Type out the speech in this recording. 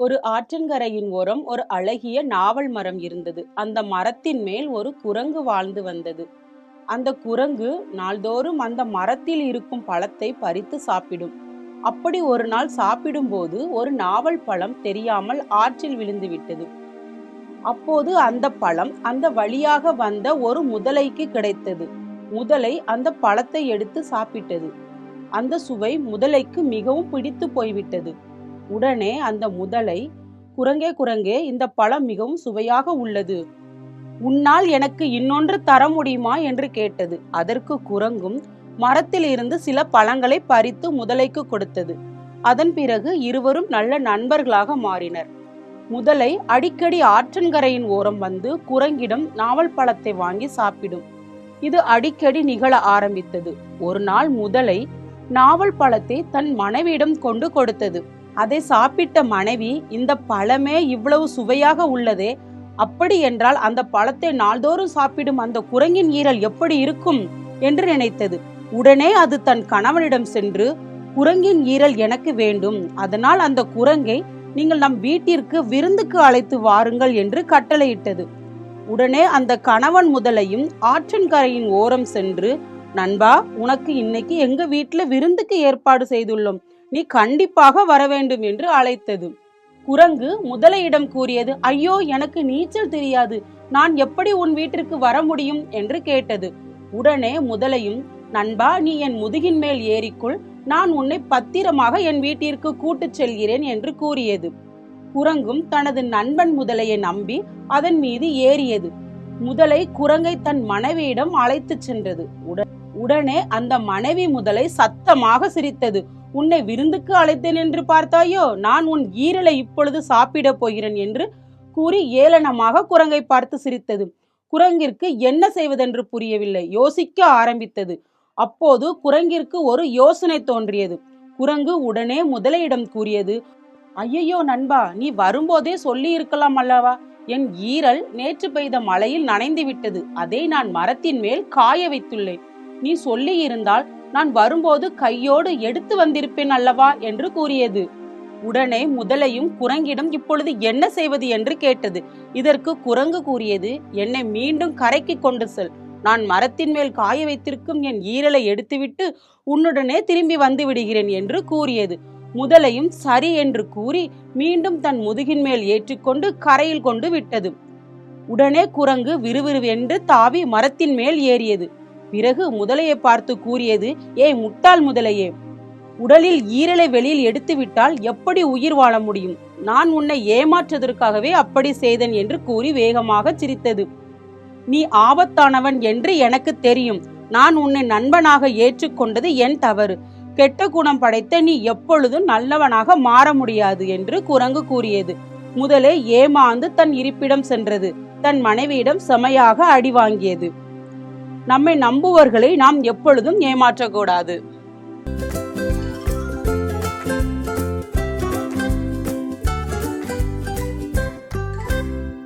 ஒரு ஆற்றங்கரையின் ஓரம் ஒரு அழகிய நாவல் மரம் இருந்தது. அந்த மரத்தின் மேல் ஒரு குரங்கு வாழ்ந்து வந்தது. அந்த குரங்கு நாள்தோறும் அந்த மரத்தில் இருக்கும் பழத்தை பறித்து சாப்பிடும். அப்படி ஒரு நாள் சாப்பிடும்போது ஒரு நாவல் பழம் தெரியாமல் ஆற்றில் விழுந்து விட்டது. அப்போது அந்த பழம் அந்த வழியாக வந்த ஒரு முதலைக்கு கிடைத்தது. முதலை அந்த பழத்தை எடுத்து சாப்பிட்டது. அந்த சுவை முதலைக்கு மிகவும் பிடித்து போய்விட்டது. உடனே அந்த முதலை, குரங்கே குரங்கே, இந்த பழம் மிகவும் சுவையாக உள்ளது, உன்னால் எனக்கு இன்னொன்று தர முடியுமா என்று கேட்டது. அதற்கு குரங்கும் மரத்தில் இருந்து சில பழங்களை பறித்து முதலைக்கு கொடுத்தது. அதன் பிறகு இருவரும் நல்ல நண்பர்களாக மாறினர். முதலை அடிக்கடி ஆற்றங்கரையின் ஓரம் வந்து குரங்கிடம் நாவல் பழத்தை வாங்கி சாப்பிடும். இது அடிக்கடி நிகழ ஆரம்பித்தது. ஒரு நாள் முதலை நாவல் பழத்தை தன் மனைவியிடம் கொண்டு கொடுத்தது. அதை சாப்பிட்ட மனைவி, இந்த பழமே இவ்வளவு சுவையாக உள்ளதே, அப்படி என்றால் அந்த பழத்தை நாள்தோறும் சாப்பிடும் அந்த குரங்கின் ஈரல் எப்படி இருக்கும் என்று நினைத்தது. உடனே அது தன் கணவனிடம் சென்று, குரங்கின் ஈரல் எனக்கு வேண்டும், அதனால் அந்த குரங்கை நீங்கள் நம் வீட்டிற்கு விருந்துக்கு அழைத்து வாருங்கள் என்று கட்டளையிட்டது. உடனே அந்த கணவன் முதலையும் ஆற்றங்கரையின் ஓரம் சென்று, நண்பா, உனக்கு இன்னைக்கு எங்க வீட்டுல விருந்துக்கு ஏற்பாடு செய்துள்ளோம், நீ கண்டிப்பாக வர வேண்டும் என்று அழைத்தது. குரங்கு முதலையிடம் கூறியது, ஐயோ, எனக்கு நீச்சல் தெரியாது, நான் எப்படி உன் வீட்டிற்கு வர முடியும் என்று கேட்டது. உடனே முதலையும், நண்பா, நீ என் முதுகின் மேல் ஏறிக்குள், நான் உன்னை பத்திரமாக என் வீட்டிற்கு கூட்டுச் செல்கிறேன் என்று கூறியது. குரங்கும் தனது நண்பன் முதலையை நம்பி அதன் மீது ஏறியது. முதலை குரங்கை தன் மனைவியிடம் அழைத்து சென்றது. உடனே அந்த மனைவி முதலை சத்தமாக சிரித்தது. உன்னை விருந்துக்கு அழைத்தேன் என்று பார்த்தாயோ, நான் உன் ஈரலை இப்பொழுது சாப்பிட போகிறேன் என்று கூறி ஏளனமாக குரங்கை பார்த்து சிரித்தது. குரங்கிற்கு என்ன செய்வதென்று புரியவில்லை. யோசிக்க ஆரம்பித்தது. அப்போது குரங்கிற்கு ஒரு யோசனை தோன்றியது. குரங்கு உடனே முதலையிடம் கூறியது, ஐயையோ நண்பா, நீ வரும்போதே சொல்லி இருக்கலாம் அல்லவா, என் ஈரல் நேற்று பெய்த மழையில் நனைந்து விட்டது, அதை நான் மரத்தின் மேல் காய வைத்துள்ளேன், நீ சொல்லி இருந்தால் நான் வரும்போது கையோடு எடுத்து வந்திருப்பேன் அல்லவா என்று கூறியது. உடனே முதலையும் குரங்கிடம் இப்பொழுது என்ன செய்வது என்று கேட்டது. இதற்கு குரங்கு கூறியது, என்னை மீண்டும் கரைக்கு கொண்டு செல், நான் மரத்தின் மேல் காய வைத்திருக்கும் என் ஈரலை எடுத்துவிட்டு உன்னுடனே திரும்பி வந்து விடுகிறேன் என்று கூறியது. முதலையும் சரி என்று கூறி மீண்டும் தன் முதுகின் மேல் ஏற்றிக்கொண்டு கரையில் கொண்டு விட்டது. உடனே குரங்கு விறுவிறுவென்று தாவி மரத்தின் மேல் ஏறியது. பிறகு முதலையை பார்த்து கூறியது, ஏய் முட்டாள் முதலையே, உடலில் ஈரலை வெளியில் எடுத்து விட்டால் எப்படி உயிர் வாழ முடியும், நான் உன்னை ஏமாற்றுவதற்காகவே அப்படி செய்தேன் என்று கூறி வேகமாக சிரித்தது. நீ ஆபத்தானவன் என்று எனக்கு தெரியும், நான் உன்னை நண்பனாக ஏற்றுக்கொண்டது என் தவறு, கெட்ட குணம் படைத்த நீ எப்பொழுதும் நல்லவனாக மாற முடியாது என்று குரங்கு கூறியது. முதலே ஏமாந்து தன் இருப்பிடம் சென்றது. தன் மனைவியிடம் செமையாக அடி வாங்கியது. நம்மை நம்புவர்களை நாம் எப்பொழுதும் ஏமாற்றக்கூடாது.